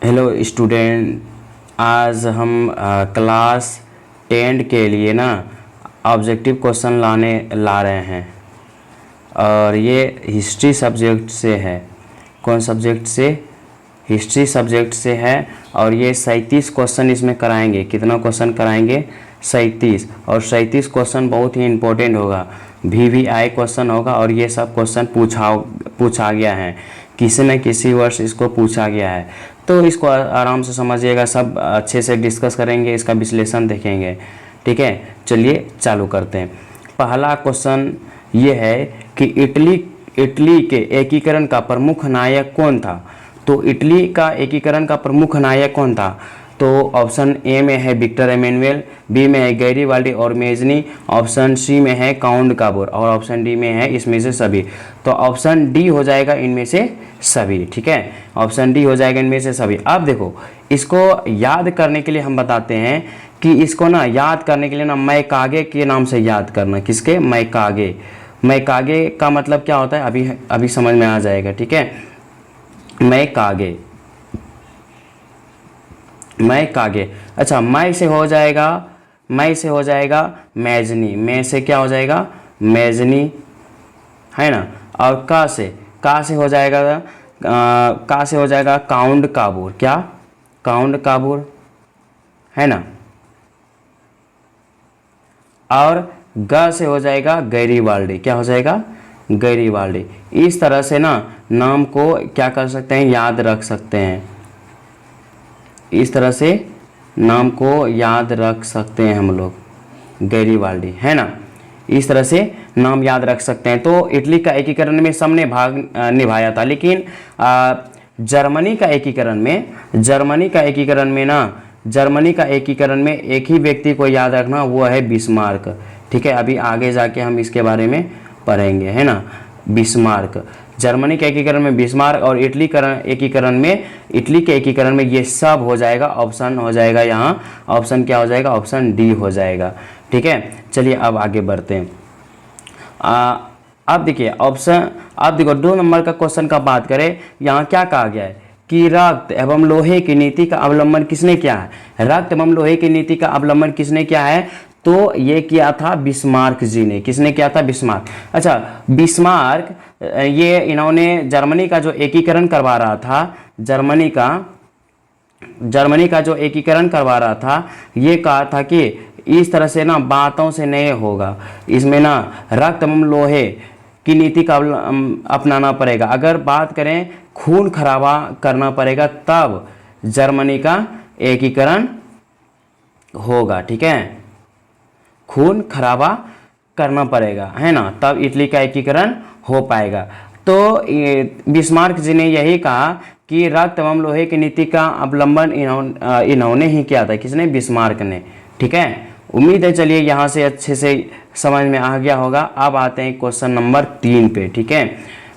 Hello student, आज हम class 10 के लिए ना ऑब्जेक्टिव क्वेश्चन ला रहे हैं और ये हिस्ट्री सब्जेक्ट से है। कौन सब्जेक्ट से? हिस्ट्री सब्जेक्ट से है और ये 37 क्वेश्चन इसमें कराएंगे। कितना क्वेश्चन कराएंगे? 37। और 37 क्वेश्चन बहुत ही इम्पोर्टेंट होगा, VVI क्वेश्चन होगा और ये सब क्वेश्चन पूछा गया है, किसी न किसी वर्ष इसको पूछा गया है। तो इसको आराम से समझिएगा, सब अच्छे से डिस्कस करेंगे, इसका विश्लेषण देखेंगे। ठीक है, चलिए चालू करते हैं। पहला क्वेश्चन ये है कि इटली के एकीकरण का प्रमुख नायक कौन था? तो इटली का एकीकरण का प्रमुख नायक कौन था? तो ऑप्शन ए में है विक्टर एमेनुएल, बी में है गैरीबाल्डी और मेजनी, ऑप्शन सी में है काउंट काबोर और ऑप्शन डी में है इसमें से सभी। तो ऑप्शन डी हो जाएगा इनमें से सभी। ठीक है, ऑप्शन डी हो जाएगा इनमें से सभी। अब देखो, इसको याद करने के लिए हम बताते हैं कि इसको ना याद करने के लिए ना मैकागे के नाम से याद करना। किसके? मैकागे। मैकागे का मतलब क्या होता है अभी समझ में आ जाएगा। ठीक है, मैकागे। अच्छा, मै से हो जाएगा मेजनी, मैं से क्या हो जाएगा? मेजनी, है ना। और का से हो जाएगा काउंट काबूर। क्या? काउंट काबूर, है ना। और ग से हो जाएगा गैरीबाल्डी। क्या हो जाएगा? गैरीबाल्डी। इस तरह से ना नाम को क्या कर सकते हैं? याद रख सकते हैं। इस तरह से नाम को याद रख सकते हैं हम लोग, गैरीबाल्डी, है ना। इस तरह से नाम याद रख सकते हैं। तो इटली का एकीकरण में सबने भाग निभाया था, लेकिन जर्मनी का एकीकरण में एक ही व्यक्ति को याद रखना, वो है बिस्मार्क। ठीक है, अभी आगे जाके हम इसके बारे में पढ़ेंगे, है ना। बिस्मार्क, जर्मनी के एकीकरण में बिस्मार्क और इटली के एकीकरण में ये सब हो जाएगा। ऑप्शन हो जाएगा यहाँ, ऑप्शन क्या हो जाएगा? ऑप्शन डी हो जाएगा। ठीक है, चलिए अब आगे बढ़ते हैं। अब देखिए अब देखो 2 नंबर का क्वेश्चन का बात करें, यहाँ क्या कहा गया है कि रक्त एवं लोहे की नीति का अवलंबन किसने किया है? रक्त एवं लोहे की नीति का अवलंबन किसने किया है? तो ये किया था बिस्मार्क जी ने। किसने किया था? बिस्मार्क। अच्छा, बिस्मार्क ये इन्होंने जर्मनी का जो एकीकरण करवा रहा था, जर्मनी का जो एकीकरण करवा रहा था, ये कहा था कि इस तरह से ना बातों से नहीं होगा, इसमें ना रक्त एवं लोहे की नीति का अपनाना पड़ेगा। अगर बात करें खून खराबा करना पड़ेगा, तब जर्मनी का एकीकरण होगा। ठीक है, खून खराबा करना पड़ेगा, है ना, तब इटली का एकीकरण हो पाएगा। तो बिस्मार्क जी ने यही कहा कि रक्त एवं लोहे की नीति का अवलंबन इन्होंने ही किया था। किसने? बिस्मार्क ने। ठीक है, उम्मीद है चलिए यहाँ से अच्छे से समझ में आ गया होगा। अब आते हैं क्वेश्चन नंबर 3 पे। ठीक है,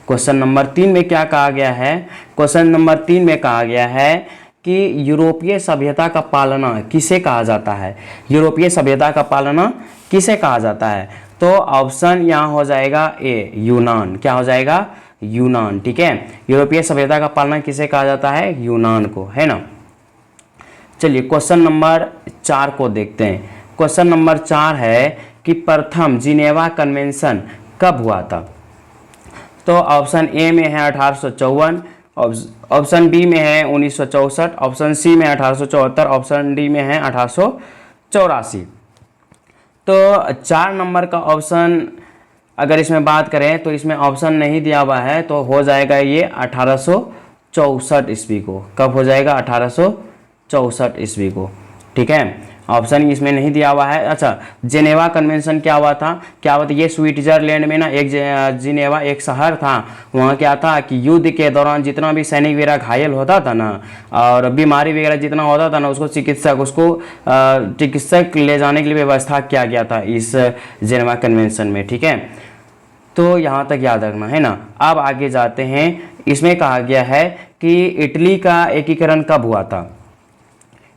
क्वेश्चन नंबर 3 में क्या कहा गया है? क्वेश्चन नंबर 3 में कहा गया है कि यूरोपीय सभ्यता का पालना किसे कहा जाता है? यूरोपीय सभ्यता का पालना किसे कहा जाता है? तो ऑप्शन यहाँ हो जाएगा ए, यूनान। क्या हो जाएगा? यूनान। ठीक है, यूरोपीय सभ्यता का पालना किसे कहा जाता है? यूनान को, है ना। चलिए क्वेश्चन नंबर 4 को देखते हैं। क्वेश्चन नंबर 4 है कि प्रथम जिनेवा कन्वेंशन कब हुआ था? तो ऑप्शन ए में है 1854, ऑप्शन बी में है 1964, ऑप्शन सी में 1874, ऑप्शन डी में है 1884। तो 4 नंबर का ऑप्शन अगर इसमें बात करें तो इसमें ऑप्शन नहीं दिया हुआ है, तो हो जाएगा ये 1864 ईस्वी को। कब हो जाएगा? 1864 ईस्वी को। ठीक है, ऑप्शन इसमें नहीं दिया हुआ है। अच्छा, जिनेवा कन्वेंशन क्या हुआ था? ये स्विट्जरलैंड में ना एक जिनेवा एक शहर था, वहाँ क्या था कि युद्ध के दौरान जितना भी सैनिक वगैरह घायल होता था ना, और बीमारी वगैरह जितना होता था ना, उसको चिकित्सक ले जाने के लिए व्यवस्था किया गया था इस जिनेवा कन्वेंशन में। ठीक है, तो यहाँ तक याद रखना, है ना। अब आगे जाते हैं। इसमें कहा गया है कि इटली का एकीकरण कब हुआ था?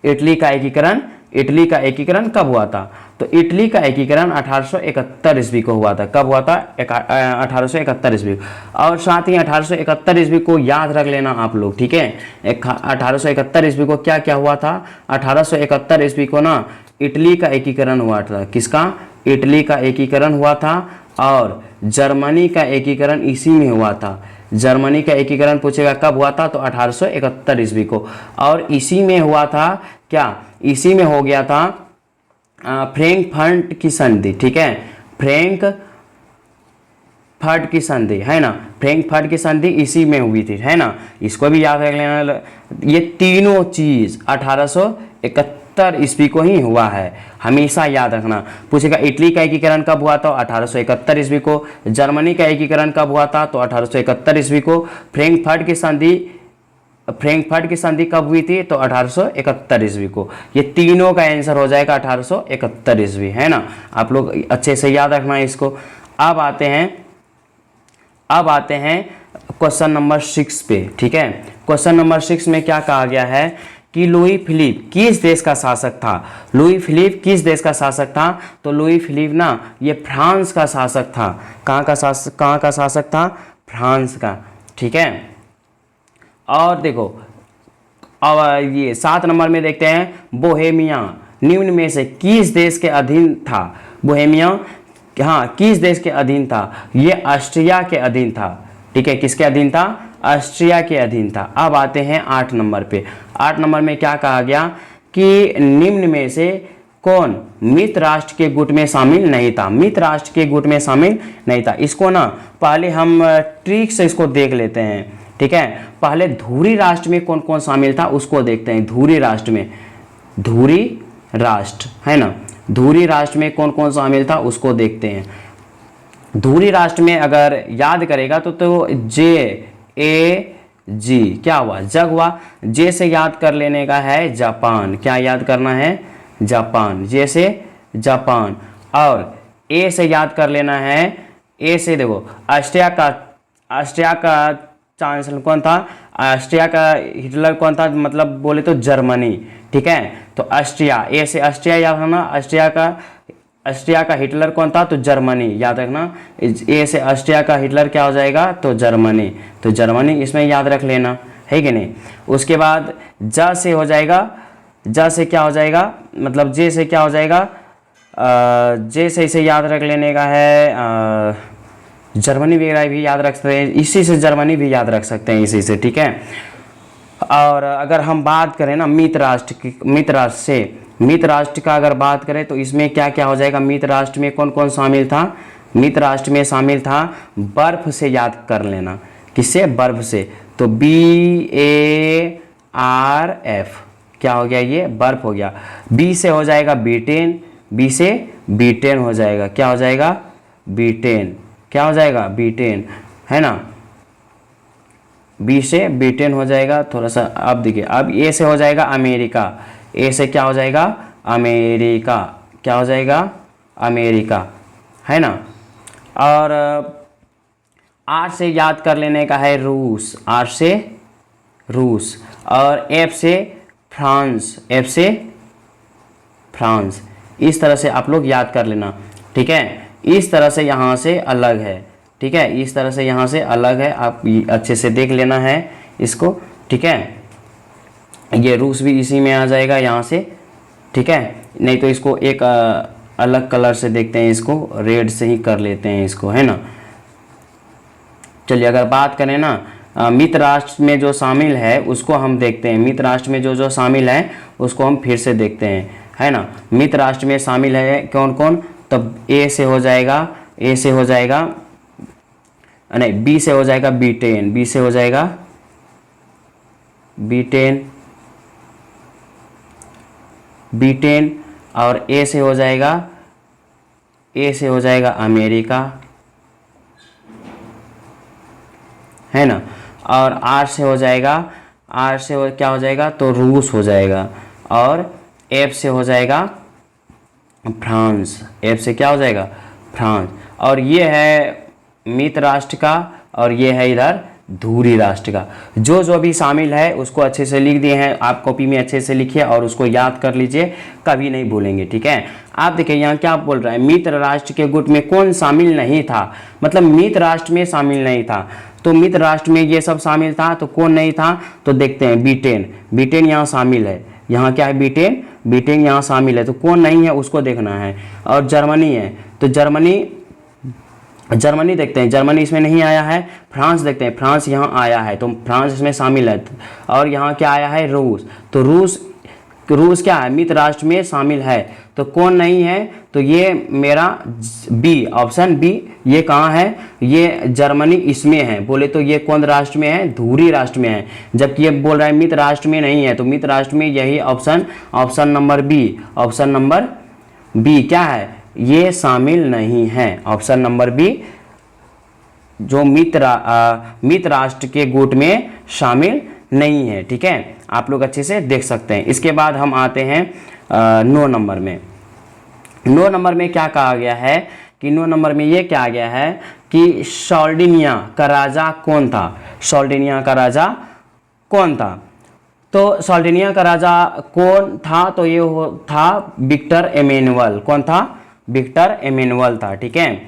इटली का एकीकरण कब हुआ था? तो इटली का एकीकरण 1871 ईस्वी को हुआ था। कब हुआ था? 1871 ईस्वी। और साथ ही 1871 ईस्वी को याद रख लेना आप लोग, ठीक है। 1871 ईस्वी को क्या क्या हुआ था? 1871 ईस्वी को ना इटली का एकीकरण हुआ था। किसका? इटली का एकीकरण हुआ था। और जर्मनी का एकीकरण इसी में हुआ था। जर्मनी का एकीकरण पूछेगा कब हुआ था? तो 1871 ईस्वी को। और इसी में हुआ था क्या? इसी में हो गया था फ्रैंकफर्ट की संधि, ठीक है। फ्रैंकफर्ट की संधि, है ना। फ्रैंकफर्ट की संधि इसी में हुई थी, है ना। इसको भी याद रख लेना। ये तीनों चीज 1871 ईस्वी को ही हुआ है, हमेशा याद रखना। पूछेगा इटली का एकीकरण कब हुआ था? 1871 ईस्वी को। जर्मनी का एकीकरण कब हुआ था? तो 1871 ईस्वी को। फ्रैंकफर्ट की संधि कब हुई थी? तो 1871 ईस्वी को। ये तीनों का आंसर हो जाएगा 1871 ईस्वी, है ना। आप लोग अच्छे से याद रखना है इसको। अब आते हैं क्वेश्चन नंबर 6 पे, ठीक है। क्वेश्चन नंबर 6 में क्या कहा गया है कि लुई फिलिप किस देश का शासक था? लुई फिलिप किस देश का शासक था? तो लुई फिलिप ना ये फ्रांस का शासक था। कहाँ का शासक था? फ्रांस का, ठीक है। और देखो अब ये 7 नंबर में देखते हैं, बोहेमिया निम्न में से किस देश के अधीन था? बोहेमिया, हाँ, किस देश के अधीन था? ये ऑस्ट्रिया के अधीन था, ठीक है। किसके अधीन था? ऑस्ट्रिया के अधीन था। अब आते हैं 8 नंबर पे। 8 नंबर में क्या कहा गया कि निम्न में से कौन मित्र राष्ट्र के गुट में शामिल नहीं था? मित्र राष्ट्र के गुट में शामिल नहीं था। इसको ना पहले हम ट्रिक से इसको देख लेते हैं, ठीक है। पहले धुरी राष्ट्र में कौन कौन शामिल था उसको देखते हैं। धुरी राष्ट्र में, धुरी राष्ट्र, है ना, धुरी राष्ट्र में कौन कौन शामिल था उसको देखते हैं। धुरी राष्ट्र में अगर याद करेगा तो JAG क्या हुआ? जग हुआ। जे से याद कर लेने का है जापान। क्या याद करना है? जापान। जे से जापान। और ए से याद कर लेना है, ए से देखो ऑस्ट्रिया का चांसलर कौन था? ऑस्ट्रिया का हिटलर कौन था? मतलब बोले तो जर्मनी, ठीक है। तो ऑस्ट्रिया, ए से ऑस्ट्रिया याद रखना। ऑस्ट्रिया का हिटलर कौन था? तो जर्मनी, याद रखना। ए से ऑस्ट्रिया का हिटलर क्या हो जाएगा? तो जर्मनी। तो जर्मनी इसमें याद रख लेना, है कि नहीं। उसके बाद ज से हो जाएगा, ज से क्या हो जाएगा? मतलब जे से क्या हो जाएगा? जे से इसे याद रख लेने का है जर्मनी वगैरह भी याद रख सकते हैं। इसी से जर्मनी भी याद रख सकते हैं, इसी से, ठीक है। और अगर हम बात करें ना मित्र राष्ट्र का अगर बात करें तो इसमें क्या क्या हो जाएगा? मित्र राष्ट्र में कौन कौन शामिल था? मित्र राष्ट्र में शामिल था, बर्फ से याद कर लेना। किससे? बर्फ से। तो BARF क्या हो गया? ये बर्फ हो गया। बी से हो जाएगा ब्रिटेन। बी से ब्रिटेन हो जाएगा। क्या हो जाएगा? ब्रिटेन। क्या हो जाएगा? ब्रिटेन, है ना। बी से ब्रिटेन हो जाएगा। थोड़ा सा अब देखिए, अब ए से हो जाएगा अमेरिका। ए से क्या हो जाएगा? अमेरिका। क्या हो जाएगा? अमेरिका, है ना। और आर से याद कर लेने का है रूस। आर से रूस। और एफ से फ्रांस। एफ से फ्रांस। इस तरह से आप लोग याद कर लेना, ठीक है। इस तरह से यहाँ से अलग है, ठीक है। इस तरह से यहाँ से अलग है, आप अच्छे से देख लेना है इसको, ठीक है। ये रूस भी इसी में आ जाएगा यहाँ से, ठीक है। नहीं तो इसको एक अलग कलर से देखते हैं, इसको रेड से ही कर लेते हैं इसको, है ना। चलिए अगर बात करें ना मित्र राष्ट्र में जो शामिल है उसको हम देखते हैं। मित्र राष्ट्र में जो शामिल है उसको हम फिर से देखते हैं, है ना। मित्र राष्ट्र में शामिल है कौन कौन? तब ए से हो जाएगा, ए से हो जाएगा, नहीं बी से हो जाएगा ब्रिटेन। बी से हो जाएगा ब्रिटेन। और ए से हो जाएगा, ए से हो जाएगा अमेरिका, है ना। और आर से हो जाएगा, आर से क्या हो जाएगा? तो रूस हो जाएगा। और एफ से हो जाएगा फ्रांस। एफ से क्या हो जाएगा? फ्रांस। और ये है मित्र राष्ट्र का, और ये है इधर धूरी राष्ट्र का। जो जो भी शामिल है उसको अच्छे से लिख दिए हैं, आप कॉपी में अच्छे से लिखिए और उसको याद कर लीजिए, कभी नहीं भूलेंगे, ठीक है। आप देखिए यहाँ क्या बोल रहा है, मित्र राष्ट्र के गुट में कौन शामिल नहीं था, मतलब मित्र राष्ट्र में शामिल नहीं था। तो मित्र राष्ट्र में ये सब शामिल था, तो कौन नहीं था, तो देखते हैं ब्रिटेन, ब्रिटेन यहाँ शामिल है, यहाँ क्या है ब्रिटेन, ब्रिटेन यहाँ शामिल है, तो कौन नहीं है उसको देखना है। और जर्मनी है, तो जर्मनी देखते हैं, जर्मनी इसमें नहीं आया है। फ्रांस देखते हैं, फ्रांस यहाँ आया है, तो फ्रांस इसमें शामिल है। और यहाँ क्या आया है, रूस, तो रूस क्या है, मित्र राष्ट्र में शामिल है, तो कौन नहीं है, तो ये मेरा बी, ऑप्शन बी, ये कहाँ है, ये जर्मनी इसमें है। बोले तो ये कौन राष्ट्र में है, धुरी राष्ट्र में है, जबकि ये बोल रहा है मित्र राष्ट्र में नहीं है, तो मित्र राष्ट्र में यही option number B, option number B क्या है, ये शामिल नहीं है। ऑप्शन नंबर बी जो मित्र राष्ट्र के गुट में शामिल नहीं है, ठीक है, आप लोग अच्छे से देख सकते हैं। इसके बाद हम आते हैं 9 नंबर में। 9 नंबर में क्या कहा गया है कि 9 नंबर में ये क्या गया है कि सार्डिनिया का राजा कौन था, सार्डिनिया का राजा कौन था। तो सार्डिनिया का राजा कौन था, तो ये था विक्टर एमेनुअल। कौन था, विक्टर एमेनुअल था, ठीक है।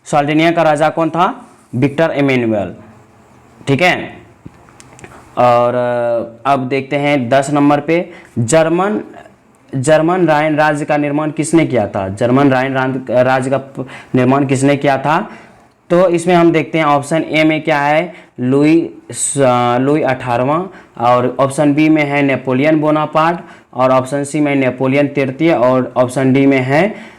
सार्डिनिया का राजा कौन था, विक्टर एमेनुअल, ठीक है। और अब देखते हैं 10 नंबर पे, जर्मन राइन राज्य का निर्माण किसने किया था, जर्मन राइन राज्य का निर्माण किसने किया था। तो इसमें हम देखते हैं ऑप्शन ए में क्या है, लुई 18वां, और ऑप्शन बी में है नेपोलियन बोनापार्ट, और ऑप्शन सी में नेपोलियन तृतीय, और ऑप्शन डी में है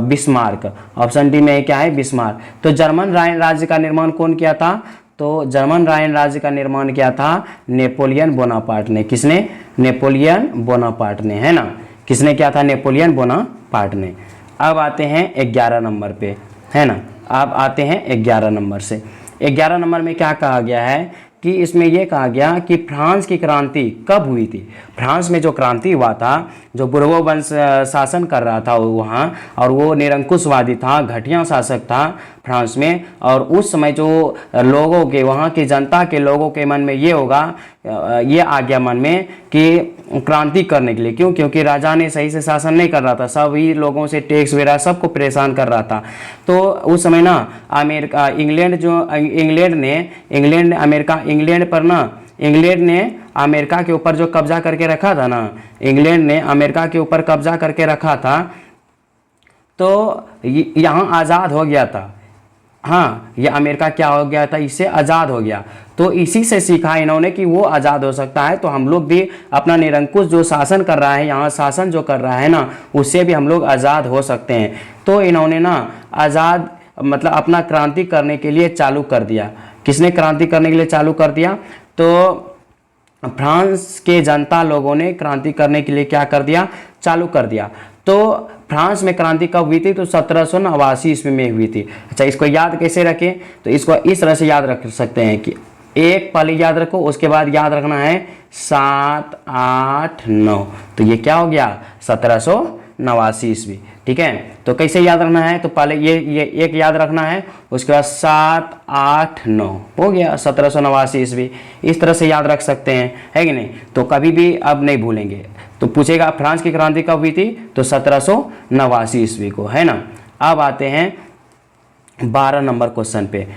बिस्मार्क। ऑप्शन डी में क्या है, बिस्मार्क। तो जर्मन राइन राज्य का निर्माण कौन किया था, तो जर्मन राइन राज्य का निर्माण किया था नेपोलियन बोनापार्ट ने। किसने, नेपोलियन बोनापार्ट ने, है ना, किसने किया था, नेपोलियन बोनापार्ट ने। अब आते हैं 11 नंबर पे, है ना, अब आते हैं 11 नंबर से। 11 नंबर में क्या कहा गया है कि इसमें यह कहा गया कि फ्रांस की क्रांति कब हुई थी। फ्रांस में जो क्रांति हुआ था, जो बुर्बो वंश शासन कर रहा था वहाँ, और वो निरंकुशवादी था, घटिया शासक था फ्रांस में। और उस समय जो लोगों के, वहाँ की जनता के लोगों के मन में ये होगा, ये आ गया मन में कि क्रांति करने के लिए, क्यों, क्योंकि राजा ने सही से शासन नहीं कर रहा था, सभी लोगों से टैक्स वगैरह सबको परेशान कर रहा था। तो उस समय ना अमेरिका, इंग्लैंड ने अमेरिका के ऊपर जो कब्जा करके रखा था ना, इंग्लैंड ने अमेरिका के ऊपर कब्जा करके रखा था, तो यहाँ आज़ाद हो गया था। हाँ, ये अमेरिका क्या हो गया था, इससे आज़ाद हो गया। तो इसी से सीखा इन्होंने कि वो आज़ाद हो सकता है, तो हम लोग भी अपना निरंकुश जो शासन कर रहा है, यहाँ शासन जो कर रहा है ना, उससे भी हम लोग आज़ाद हो सकते हैं। तो इन्होंने ना आज़ाद मतलब अपना क्रांति करने के लिए चालू कर दिया। किसने क्रांति करने के लिए चालू कर दिया, तो फ्रांस के जनता लोगों ने क्रांति करने के लिए क्या कर दिया, चालू कर दिया। तो फ्रांस में क्रांति कब हुई थी, तो 1789 ईस्वी में हुई थी। अच्छा, इसको याद कैसे रखें, तो इसको इस तरह से याद रख सकते हैं कि एक पहले याद रखो, उसके बाद याद रखना है 7, 8, 9, तो ये क्या हो गया 1789 ईस्वी, ठीक है। तो कैसे याद रखना है, तो पहले ये एक याद रखना है, उसके बाद 7, 8, 9 हो गया 1789 ईस्वी। इस तरह से याद रख सकते हैं, है कि नहीं, तो कभी भी अब नहीं भूलेंगे। तो पूछेगा फ्रांस की क्रांति कब हुई थी, तो 1789 ईस्वी को, है ना। अब आते हैं 12 नंबर क्वेश्चन पे,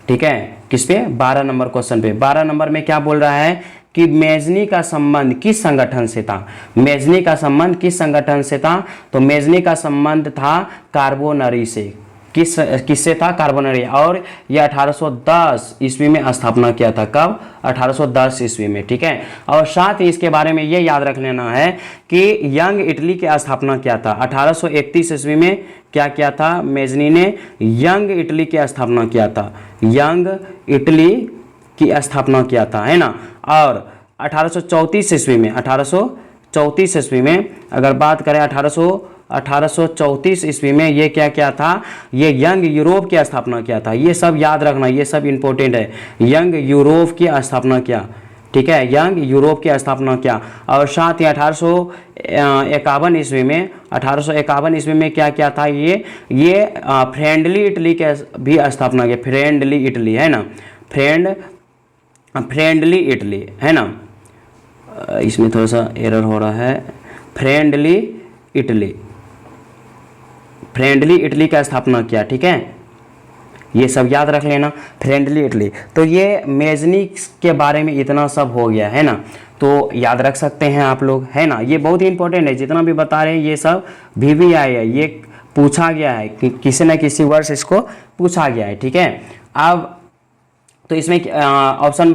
ठीक है, किस पे, 12 नंबर क्वेश्चन पे। 12 नंबर में क्या बोल रहा है कि मेजनी का संबंध किस संगठन से था, मेजनी का संबंध किस संगठन से था, तो मेजनी का संबंध था कार्बोनरी से। किससे था, कार्बोनरी। और यह 1810 ईस्वी में स्थापना किया था, कब, 1810 ईस्वी में, ठीक है। और साथ ही इसके बारे में ये याद रख लेना है कि यंग इटली की स्थापना किया था 1831 ईस्वी में। क्या किया था, मेजनी ने यंग इटली की स्थापना किया था, यंग इटली की स्थापना किया था, है ना। और 1834 ईस्वी में, 1834 ईस्वी में अगर बात करें, 1834 ईस्वी में ये क्या किया था, ये यंग यूरोप की स्थापना किया था। ये सब याद रखना, ये सब इंपॉर्टेंट है। यंग यूरोप की स्थापना किया, ठीक है, यंग यूरोप की स्थापना किया। और साथ ही 1851 ईस्वी में, 1851 ईस्वी में क्या किया था, ये फ्रेंडली इटली के भी स्थापना की, फ्रेंडली इटली, है ना, फ्रेंडली इटली, है ना, इसमें थोड़ा सा एरर हो रहा है। फ्रेंडली इटली, फ्रेंडली इटली का स्थापना किया, ठीक है, ये सब याद रख लेना, फ्रेंडली इटली। तो ये मेजनी के बारे में इतना सब हो गया, है ना, तो याद रख सकते हैं आप लोग, है ना। ये बहुत ही इंपॉर्टेंट है, जितना भी बता रहे हैं ये सब VVI है, ये पूछा गया है कि किसी न किसी वर्ष इसको पूछा गया है, ठीक है। अब तो इसमें ऑप्शन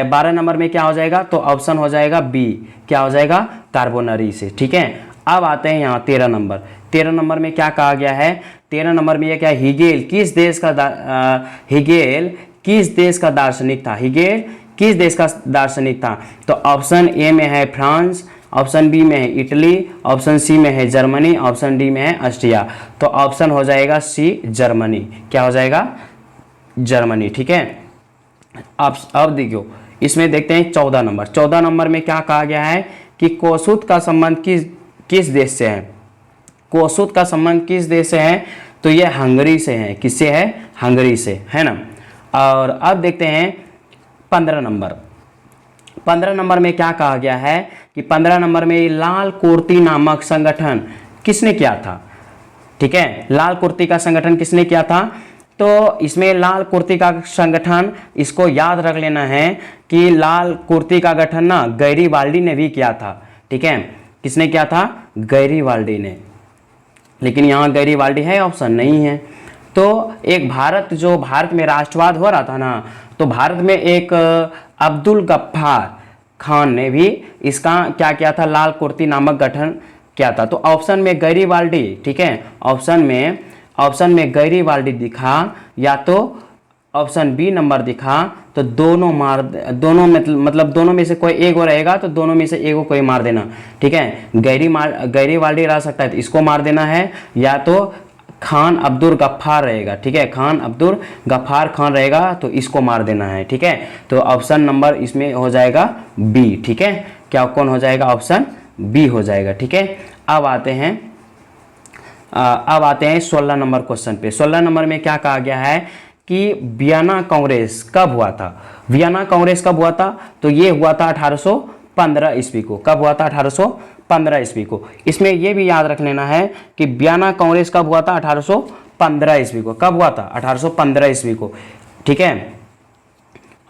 12 नंबर में क्या हो जाएगा, तो ऑप्शन हो जाएगा बी, क्या हो जाएगा, कार्बोनरी से, ठीक है। अब आते हैं यहाँ 13 नंबर। 13 नंबर में क्या कहा गया है, 13 नंबर में ये क्या, हिगेल किस देश का दार्शनिक था, हिगेल किस देश का दार्शनिक था। तो ऑप्शन ए में है फ्रांस, ऑप्शन बी में है इटली, ऑप्शन सी में है जर्मनी, ऑप्शन डी में है ऑस्ट्रिया। तो ऑप्शन हो जाएगा सी, जर्मनी, क्या हो जाएगा, जर्मनी, ठीक है। अब देखियो, इसमें देखते हैं 14 नंबर। 14 नंबर में क्या कहा गया है कि कोसुत का संबंध किस देश से है, कोसुत का संबंध किस देश से है, तो ये हंगरी से है, किससे है, हंगरी से, है ना। और अब देखते हैं 15 नंबर। 15 नंबर में क्या कहा गया है कि 15 नंबर में लाल कुर्ती नामक संगठन किसने किया था, ठीक है, लाल कुर्ती का संगठन किसने किया था। तो इसमें लाल कुर्ती का संगठन, इसको याद रख लेना है कि लाल कुर्ती का गठन ना गैरीवाल्डी ने भी किया था, ठीक है, किसने किया था, गैरीवाल्डी ने, लेकिन यहाँ गैरीवाल्डी है ऑप्शन नहीं है। तो एक भारत में राष्ट्रवाद हो रहा था ना, तो भारत में एक अब्दुल गफ्फार खान ने भी इसका क्या किया था, लाल कुर्ती नामक गठन किया था। तो ऑप्शन में गैरीवाल्डी, ठीक है, ऑप्शन में गैरीवाल्डी दिखा या तो ऑप्शन बी नंबर दिखा, तो दोनों मतलब दोनों में से कोई एक और रहेगा, तो दोनों में से एक को कोई मार देना, ठीक है। गैरीवाल्डी रह सकता है तो इसको मार देना है, या तो खान अब्दुल गफ्फार रहेगा, ठीक है, खान अब्दुल गफ्फार खान रहेगा तो इसको मार देना है, ठीक है। तो ऑप्शन नंबर इसमें हो जाएगा बी, ठीक है, क्या कौन हो जाएगा, ऑप्शन बी हो जाएगा, ठीक है। अब आते हैं 16 नंबर क्वेश्चन पे। 16 नंबर में क्या कहा गया है कि वियना कांग्रेस कब हुआ था, वियना कांग्रेस कब हुआ था, तो ये हुआ था 1815 ईस्वी को, कब हुआ था, 1815 ईस्वी को। इसमें ये भी याद रख लेना है कि वियना कांग्रेस कब हुआ था, 1815 ईस्वी को, कब हुआ था, 1815 ईस्वी को, ठीक है।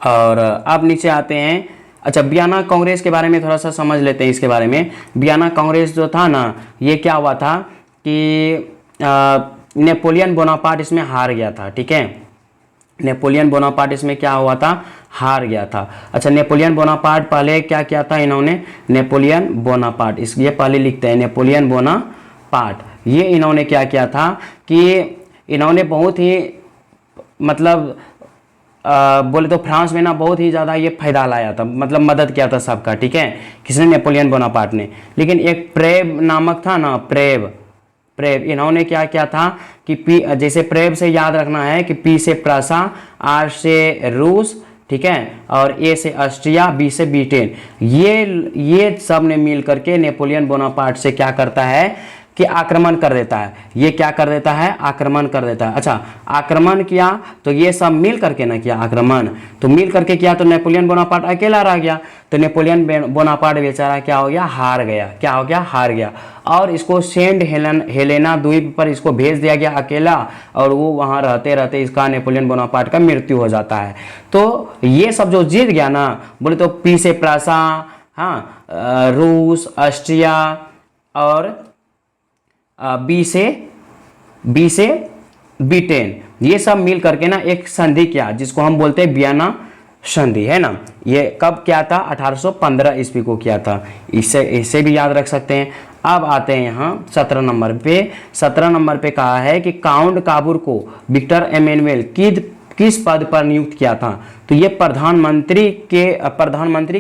और अब नीचे आते हैं, अच्छा वियना कांग्रेस के बारे में थोड़ा सा समझ लेते हैं। इसके बारे में, वियना कांग्रेस जो था ना, ये क्या हुआ था कि नेपोलियन बोनापार्ट इसमें हार गया था, ठीक है, नेपोलियन बोनापार्ट इसमें क्या हुआ था, हार गया था। अच्छा, नेपोलियन बोनापार्ट पहले क्या किया था इन्होंने, नेपोलियन बोनापार्ट, ये पहले लिखते हैं नेपोलियन बोनापार्ट, ये इन्होंने क्या किया था कि इन्होंने बहुत ही मतलब बोले तो फ्रांस में ना बहुत ही ज़्यादा ये फायदा लाया था, मतलब मदद किया था सबका, ठीक है, किसने, नेपोलियन बोनापार्ट ने। लेकिन एक प्रेब नामक था ना, प्रेब, इन्होंने क्या किया था कि पी, जैसे प्रेब से याद रखना है कि पी से प्रसा, आर से रूस, ठीक है, और ए से ऑस्ट्रिया, बी से ब्रिटेन, ये सब ने मिल करके नेपोलियन बोनापार्ट से क्या करता है कि आक्रमण कर देता है। ये क्या कर देता है, आक्रमण कर देता है। अच्छा, आक्रमण किया तो ये सब मिल करके ना किया आक्रमण, तो मिल करके किया तो नेपोलियन बोनापार्ट अकेला रह गया, तो नेपोलियन बोनापार्ट बेचारा क्या हो गया, हार गया, क्या हो गया, हार गया। और इसको सेंट हेलेना द्वीप पर इसको भेज दिया गया अकेला, और वो वहाँ रहते रहते इसका नेपोलियन बोनापार्ट का मृत्यु हो जाता है। तो ये सब जो जीत गया ना, बोले तो पी से प्रासा, हाँ, रूस, ऑस्ट्रिया और बी से ब्रिटेन, ये सब मिल करके ना एक संधि किया जिसको हम बोलते हैं वियना संधि, है ना। ये कब किया था, 1815 ईस्वी को किया था, इससे भी याद रख सकते हैं। अब आते हैं यहाँ 17 नंबर पे। 17 नंबर पे कहा है कि काउंट काबूर को विक्टर एमेनुएल किस पद पर नियुक्त किया था, तो ये प्रधानमंत्री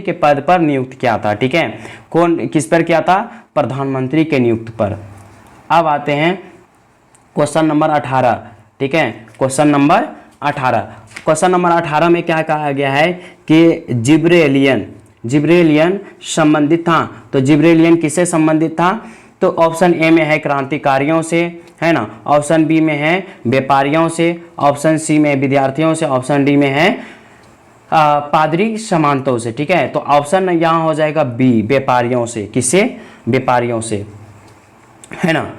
के पद पर नियुक्त किया था, ठीक है। कौन किस पर किया था, प्रधानमंत्री के नियुक्त पर। अब आते हैं क्वेश्चन नंबर 18, ठीक है, क्वेश्चन नंबर 18 में क्या कहा गया है कि जिब्रेलियन संबंधित था, तो जिब्रेलियन किससे संबंधित था, तो ऑप्शन ए में है क्रांतिकारियों से, है ना, ऑप्शन बी में है व्यापारियों से, ऑप्शन सी में विद्यार्थियों से, ऑप्शन डी में है पादरी सामंतों से, ठीक है। तो ऑप्शन यहाँ हो जाएगा बी, व्यापारियों से। किससे? व्यापारियों से, है ना।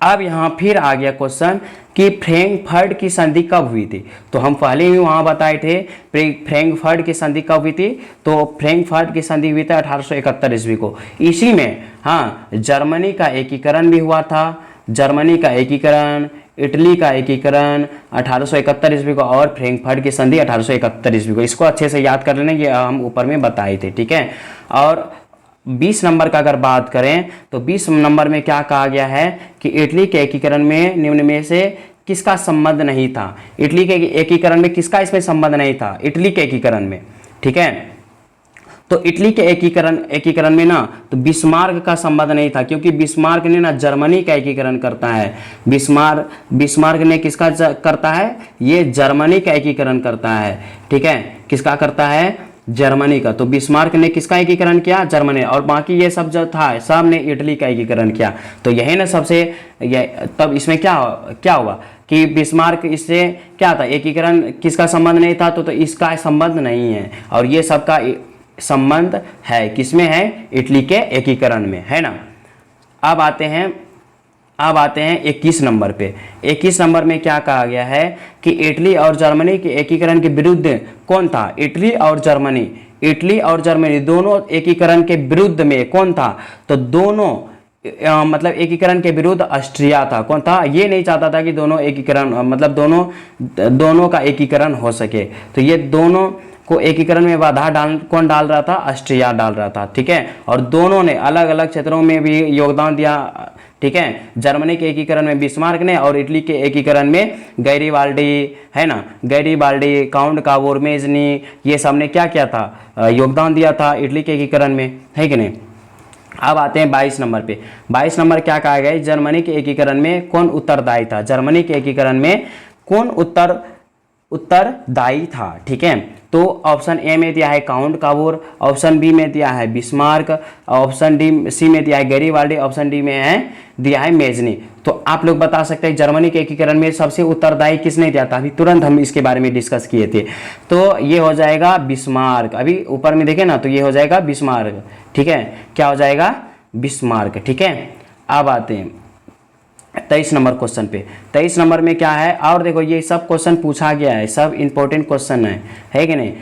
अब यहाँ फिर आ गया क्वेश्चन कि फ्रैंकफर्ट की संधि कब हुई थी। तो हम पहले ही वहाँ बताए थे फ्रैंकफर्ट की संधि कब हुई थी। तो फ्रैंकफर्ट की संधि हुई थी 1871 ईस्वी को। इसी में हाँ जर्मनी का एकीकरण भी हुआ था। जर्मनी का एकीकरण, इटली का एकीकरण 1871 ईस्वी को, और फ्रैंकफर्ट की संधि 1871 ईस्वी को। इसको अच्छे से याद कर लेना, ये हम ऊपर में बताए थे, ठीक है। और 20 नंबर का अगर बात करें तो 20 नंबर में क्या कहा गया है कि इटली के एकीकरण में निम्न में से किसका संबंध नहीं था। इटली के एकीकरण में किसका इसमें संबंध नहीं था, इटली के एकीकरण में, ठीक है। तो इटली के एकीकरण में ना तो बिस्मार्क का संबंध नहीं था, क्योंकि बिस्मार्क ने ना जर्मनी का एकीकरण करता है। बिस्मार्क ने किसका करता है, ये जर्मनी का एकीकरण करता है, ठीक है। किसका करता है, जर्मनी का। तो बिस्मार्क ने किसका एकीकरण किया, जर्मनी। और बाकी ये सब जो था सब ने इटली का एकीकरण किया। तो यही ना सबसे तब इसमें क्या हुआ कि बिस्मार्क इससे क्या था, एकीकरण किसका संबंध नहीं था, तो इसका संबंध नहीं है। और ये सबका संबंध है, किसमें है, इटली के एकीकरण में, है ना। अब आते हैं 21 नंबर पे। 21 नंबर में क्या कहा गया है कि इटली और जर्मनी के एकीकरण के विरुद्ध कौन था। इटली और जर्मनी दोनों एकीकरण के विरुद्ध में कौन था। तो दोनों मतलब एकीकरण के विरुद्ध ऑस्ट्रिया था। कौन था, ये नहीं चाहता था कि दोनों एकीकरण मतलब दोनों का एकीकरण हो सके। तो ये दोनों को एकीकरण में बाधा कौन डाल रहा था, ऑस्ट्रिया डाल रहा था, ठीक है। और दोनों ने अलग अलग क्षेत्रों में भी योगदान दिया, ठीक है। जर्मनी के एकीकरण में बिस्मार्क ने, और इटली के एकीकरण में गैरीबाल्डी, है ना, गैरीबाल्डी, काउंट कावोर्मेज़नी, ये सब ने क्या किया था, योगदान दिया था इटली के एकीकरण में, है कि नहीं। अब आते हैं 22 नंबर पे। 22 नंबर क्या कहा गया, जर्मनी के एकीकरण में कौन उत्तरदायी था। जर्मनी के एकीकरण में कौन उत्तरदायी था, ठीक है। तो ऑप्शन ए में दिया है काउंट कावोर, ऑप्शन बी में दिया है बिस्मार्क, ऑप्शन सी में दिया है गैरीबाल्डी, ऑप्शन डी में है दिया है मेजनी। तो आप लोग बता सकते हैं जर्मनी के एकीकरण में सबसे उत्तरदायी किसने दिया था। अभी तुरंत हम इसके बारे में डिस्कस किए थे। तो ये हो जाएगा बिस्मार्क। अभी ऊपर में देखें ना तो ये हो जाएगा बिस्मार्क, ठीक है। क्या हो जाएगा, बिस्मार्क, ठीक है। अब आते हैं 23 नंबर क्वेश्चन पे। 23 नंबर में क्या है, और देखो ये सब क्वेश्चन पूछा गया है, सब इंपॉर्टेंट क्वेश्चन है कि नहीं।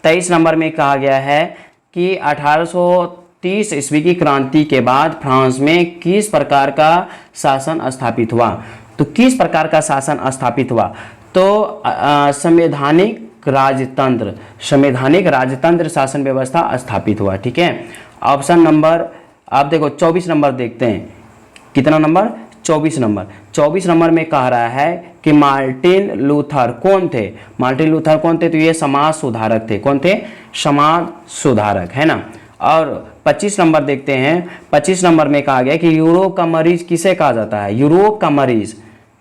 23 नंबर में कहा गया है कि 1830 ईस्वी की क्रांति के बाद फ्रांस में किस प्रकार का शासन स्थापित हुआ। तो किस प्रकार का शासन स्थापित हुआ, तो संवैधानिक राजतंत्र शासन व्यवस्था स्थापित हुआ, ठीक है। ऑप्शन नंबर आप देखो 24 नंबर देखते हैं, कितना नंबर, 24 नंबर। 24 नंबर में कह रहा है कि मार्टिन लूथर कौन थे। मार्टिन लूथर कौन थे, तो ये समाज सुधारक थे। कौन थे, समाज सुधारक, है ना। और 25 नंबर देखते हैं। 25 नंबर में कहा गया कि यूरोप का मरीज किसे कहा जाता है। यूरोप का मरीज,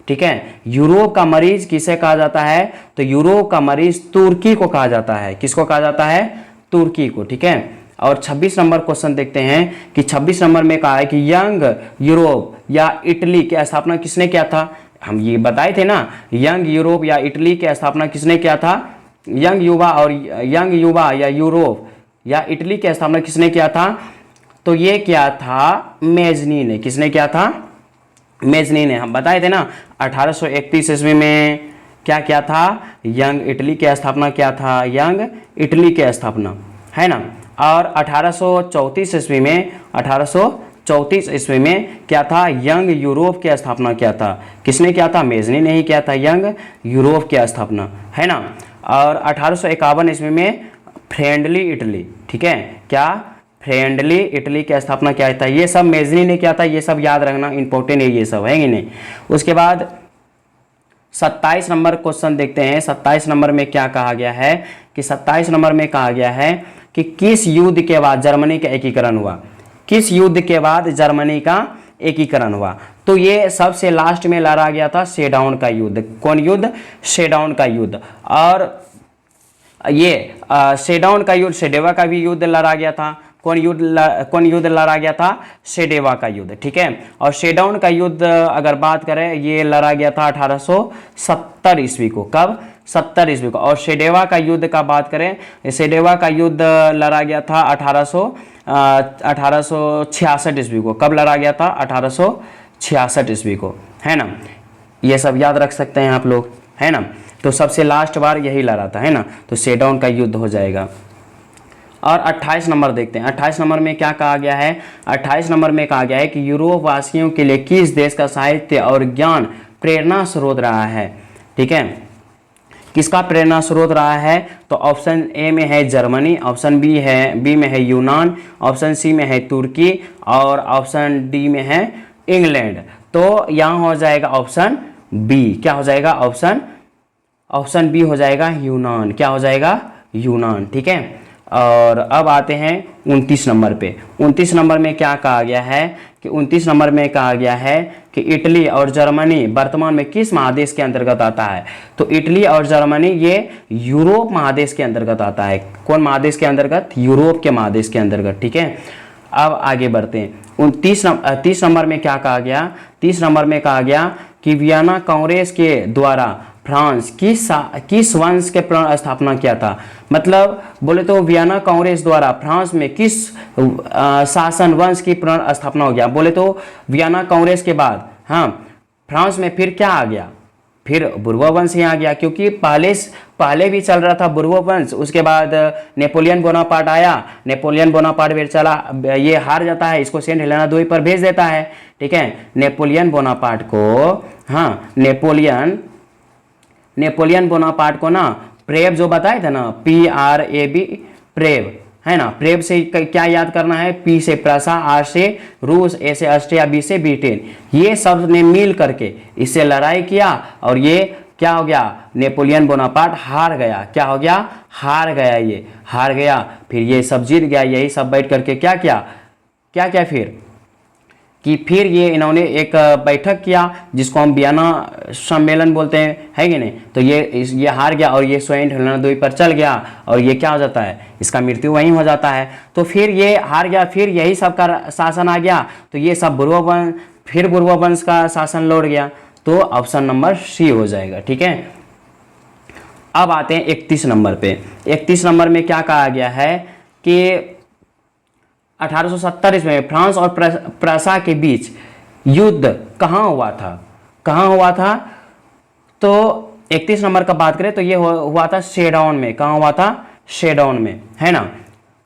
ठीक है। यूरोप का मरीज किसे कहा जाता है, तो यूरोप का मरीज तुर्की को कहा जाता है। किसको कहा जाता है, तुर्की को, ठीक है। और 26 नंबर क्वेश्चन देखते हैं कि 26 नंबर में कहा है कि यंग यूरोप या इटली की स्थापना किसने किया था। हम ये बताए थे ना, यंग यूरोप या इटली की स्थापना किसने किया था। यंग युवा या यूरोप या इटली की स्थापना किसने किया था, तो ये क्या था, मेजनी ने। किसने किया था, मेजनी ने। हम बताए थे ना 1831 ईस्वी में क्या किया था, यंग इटली की स्थापना किया था, यंग इटली की स्थापना, है ना। और 1834 ईस्वी में क्या था, यंग यूरोप की स्थापना किया था। किसने किया था, मेजनी ने ही किया था, यंग यूरोप की स्थापना, है ना। और 1851 ईस्वी में फ्रेंडली इटली, ठीक है, क्या, फ्रेंडली इटली की स्थापना किया था। ये सब मेजनी ने किया था, ये सब याद रखना इंपॉर्टेंट है, ये सब है कि नहीं। उसके बाद 27 नंबर क्वेश्चन देखते हैं। 27 नंबर में क्या कहा गया है कि 27 नंबर में कहा गया है कि किस युद्ध के बाद जर्मनी का एकीकरण हुआ। किस युद्ध के बाद जर्मनी का एकीकरण हुआ, तो ये सबसे लास्ट में लड़ा गया था सेडाउन का युद्ध। कौन युद्ध, सेडाउन का युद्ध। और ये सेडाउन का युद्ध, सेडेवा का भी युद्ध लड़ा गया था। कौन युद्ध लड़ा गया था, सेडेवा का युद्ध, ठीक है। और सेडाउन का युद्ध अगर बात करें, ये लड़ा गया था 1870 ईस्वी को। कब, 1870 ईस्वी को। और सेडेवा का युद्ध का बात करें, सेडेवा का युद्ध लड़ा गया था 1866 ईस्वी को। कब लड़ा गया था? 1866 ईस्वी को, है ना। ये सब याद रख सकते हैं आप लोग, है ना। तो सबसे लास्ट बार यही लड़ा था, है ना। तो सेडोन का युद्ध हो जाएगा। और 28 नंबर देखते हैं। 28 नंबर में क्या कहा गया है? 28 नंबर में कहा गया है कि यूरोप वासियों के लिए किस देश का साहित्य और ज्ञान प्रेरणा स्रोत रहा है। ठीक है, किसका प्रेरणा स्रोत रहा है? तो ऑप्शन ए में है जर्मनी, ऑप्शन बी में है यूनान, ऑप्शन सी में है तुर्की और ऑप्शन डी में है इंग्लैंड। तो यहाँ हो जाएगा ऑप्शन बी। क्या हो जाएगा? ऑप्शन बी हो जाएगा यूनान। क्या हो जाएगा? यूनान। ठीक है। और अब आते हैं 29 नंबर पे। 29 नंबर में क्या कहा गया है कि 29 नंबर में कहा गया है कि इटली और जर्मनी वर्तमान में किस महादेश के अंतर्गत आता है? तो इटली और जर्मनी ये यूरोप महादेश के अंतर्गत आता है। कौन महादेश के अंतर्गत? यूरोप के महादेश के अंतर्गत। ठीक है, अब आगे बढ़ते हैं। 30 नंबर में क्या कहा गया? 30 नंबर में कहा गया कि वियना कांग्रेस के द्वारा फ्रांस किस वंश के प्रण स्थापना किया था? मतलब बोले तो वियना कांग्रेस द्वारा फ्रांस में किस शासन वंश की प्रण स्थापना हो गया? बोले तो वियना कांग्रेस के बाद हाँ फ्रांस में फिर क्या आ गया? फिर बुर्बो वंश ही आ गया, क्योंकि पहले भी चल रहा था बुर्बो वंश। उसके बाद नेपोलियन बोनापार्ट आया, नेपोलियन बोनापार्ट फिर चला, ये हार जाता है, इसको सेंट हेलेना द्वीप पर भेज देता है। ठीक है, नेपोलियन बोनापार्ट को हाँ नेपोलियन बोनापार्ट को ना प्रेव जो बताए थे ना, PRAB प्रेव, है ना। प्रेव से क्या याद करना है? P से प्रसा, R से रूस, A से ऑस्ट्रिया, B से ब्रिटेन। ये सब ने मिल करके इससे लड़ाई किया और ये क्या हो गया? नेपोलियन बोनापार्ट हार गया। क्या हो गया? हार गया। ये हार गया, फिर ये सब जीत गया। यही सब बैठ करके क्या किया फिर ये इन्होंने एक बैठक किया जिसको हम वियना सम्मेलन बोलते हैं, है कि नहीं। तो ये हार गया और ये सेंट हेलेना द्वीप पर चल गया और ये क्या हो जाता है? इसका मृत्यु वहीं हो जाता है। तो फिर ये हार गया, फिर यही सब का शासन आ गया। तो ये सब बुर्बो वंश का शासन लौट गया। तो ऑप्शन नंबर सी हो जाएगा। ठीक है, अब आते हैं 31 नंबर पे। 31 नंबर में क्या कहा गया है कि 1870 ईस्वी में फ्रांस और प्रसा के बीच युद्ध कहाँ हुआ था? तो 31 नंबर का बात करें तो ये हुआ था शेडोन में। कहाँ हुआ था? शेडोन में, है ना।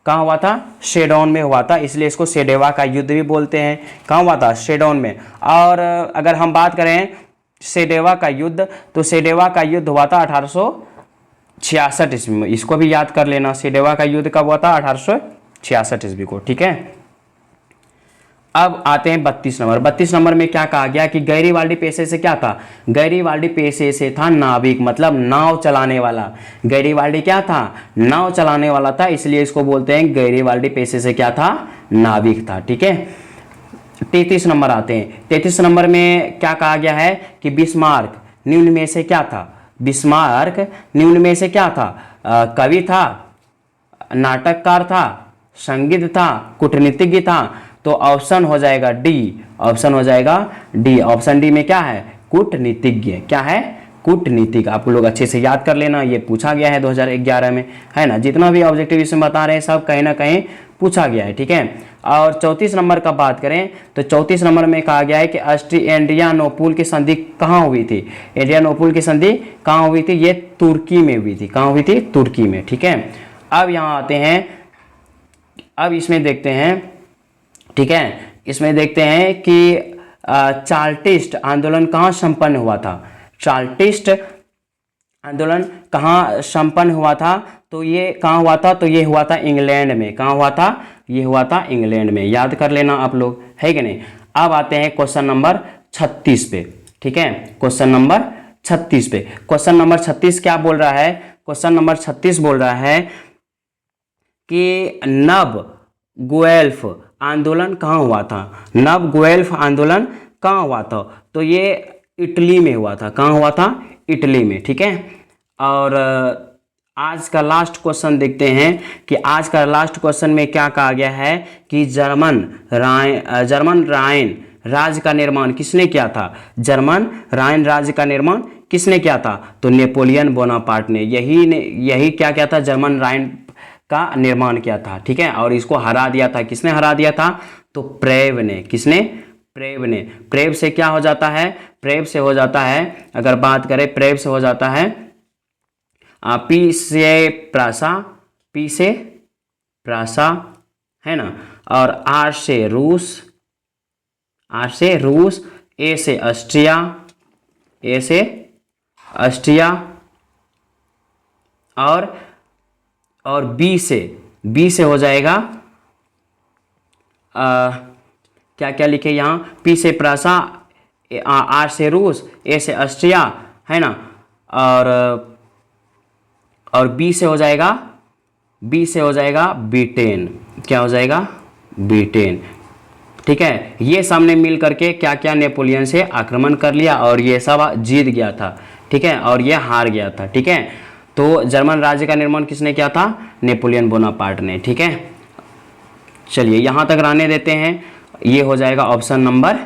कहाँ हुआ था? शेडोन में हुआ था, इसलिए इसको सेडेवा का युद्ध भी बोलते हैं। कहाँ हुआ था? शेडोन में। और अगर हम बात करें सेडेवा का युद्ध, तो सेडेवा का युद्ध हुआ था 1866 ईस्वी में। इसको भी याद कर लेना, सेडेवा का युद्ध कब हुआ था? 1866 ईस्वी को। ठीक है, अब आते हैं 32 नंबर। 32 नंबर में क्या कहा गया कि गैरीवाल्डी पेशे से क्या था? गैरीवाल्डी पेशे से था नाविक, मतलब नाव चलाने वाला। गैरीवाल्डी क्या था? नाव चलाने वाला था, इसलिए इसको बोलते हैं गैरीवाल्डी पेशे से क्या था? नाविक था। ठीक है, 33 नंबर आते हैं। 33 नंबर में क्या कहा गया है कि बिस्मार्क निम्न में से क्या था? बिस्मार्क निम्न में से क्या था? कवि था, नाटककार था, संगीत था, कूटनीतिज्ञ था। तो ऑप्शन हो जाएगा डी। ऑप्शन हो जाएगा डी। ऑप्शन डी में क्या है? कूटनीतिज्ञ। क्या है? कूटनीतिक। आप लोग अच्छे से याद कर लेना, ये पूछा गया है 2011 में, है ना। जितना भी ऑब्जेक्टिव इसमें बता रहे हैं सब कहीं ना कहीं पूछा गया है। ठीक है, और 34 नंबर का बात करें तो 34 नंबर में कहा गया है कि एड्रियानोपुल की संधि कहाँ हुई थी? एड्रियानोपुल की संधि कहाँ हुई थी? ये तुर्की में हुई थी। कहाँ हुई थी? तुर्की में। ठीक है, अब यहाँ आते हैं, अब इसमें देखते हैं। ठीक है, इसमें देखते हैं कि चार्टिस्ट आंदोलन कहाँ संपन्न हुआ था? चार्टिस्ट आंदोलन कहाँ संपन्न हुआ था? तो ये कहाँ हुआ था? तो ये हुआ था इंग्लैंड में। कहाँ हुआ था? ये हुआ था इंग्लैंड में। याद कर लेना आप लोग, है कि नहीं। अब आते हैं क्वेश्चन नंबर 36 पे। ठीक है, क्वेश्चन नंबर 36 पे। क्वेश्चन नंबर 36 क्या बोल रहा है? क्वेश्चन नंबर 36 बोल रहा है कि नव गुएल्फ आंदोलन कहाँ हुआ था? नव गुएल्फ आंदोलन कहाँ हुआ था? तो ये इटली में हुआ था। कहाँ हुआ था? इटली में। ठीक है, और आज का लास्ट क्वेश्चन देखते हैं कि आज का लास्ट क्वेश्चन में क्या कहा गया है कि जर्मन राइन राज्य का निर्माण किसने किया था? जर्मन राइन राज्य का निर्माण किसने किया था? तो नेपोलियन बोनापार्ट ने। यही क्या किया था? जर्मन राइन का निर्माण किया था। ठीक है, और इसको हरा दिया था। किसने हरा दिया था? तो प्रेव ने। किसने? प्रेव ने। प्रेव से क्या हो जाता है? प्रेव से हो जाता है, अगर बात करें, प्रेव से हो जाता है पी से प्रासा, पी से प्रासा, है ना, और आर से रूस, आर से रूस, ए से ऑस्ट्रिया, ए से ऑस्ट्रिया, और बी से हो जाएगा क्या क्या लिखे यहाँ? पी से प्रासा, आर से रूस, ए से ऑस्ट्रिया, है ना, और बी से हो जाएगा ब्रिटेन। क्या हो जाएगा? ब्रिटेन। ठीक है, ये सामने मिल करके क्या क्या नेपोलियन से आक्रमण कर लिया और ये सब जीत गया था। ठीक है, और ये हार गया था। ठीक है, तो जर्मन राज्य का निर्माण किसने किया था? नेपोलियन बोनापार्ट ने। ठीक है, चलिए यहाँ तक रहने देते हैं। ये हो जाएगा ऑप्शन नंबर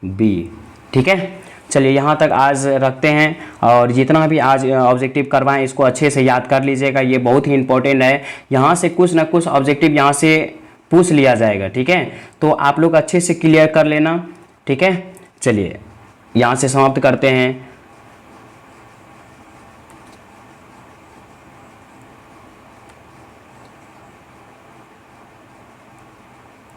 बी। ठीक है, चलिए यहाँ तक आज रखते हैं, और जितना भी आज ऑब्जेक्टिव करवाएं इसको अच्छे से याद कर लीजिएगा। ये बहुत ही इंपॉर्टेंट है, यहाँ से कुछ ना कुछ ऑब्जेक्टिव यहाँ से पूछ लिया जाएगा। ठीक है, तो आप लोग अच्छे से क्लियर कर लेना। ठीक है, चलिए यहाँ से समाप्त करते हैं।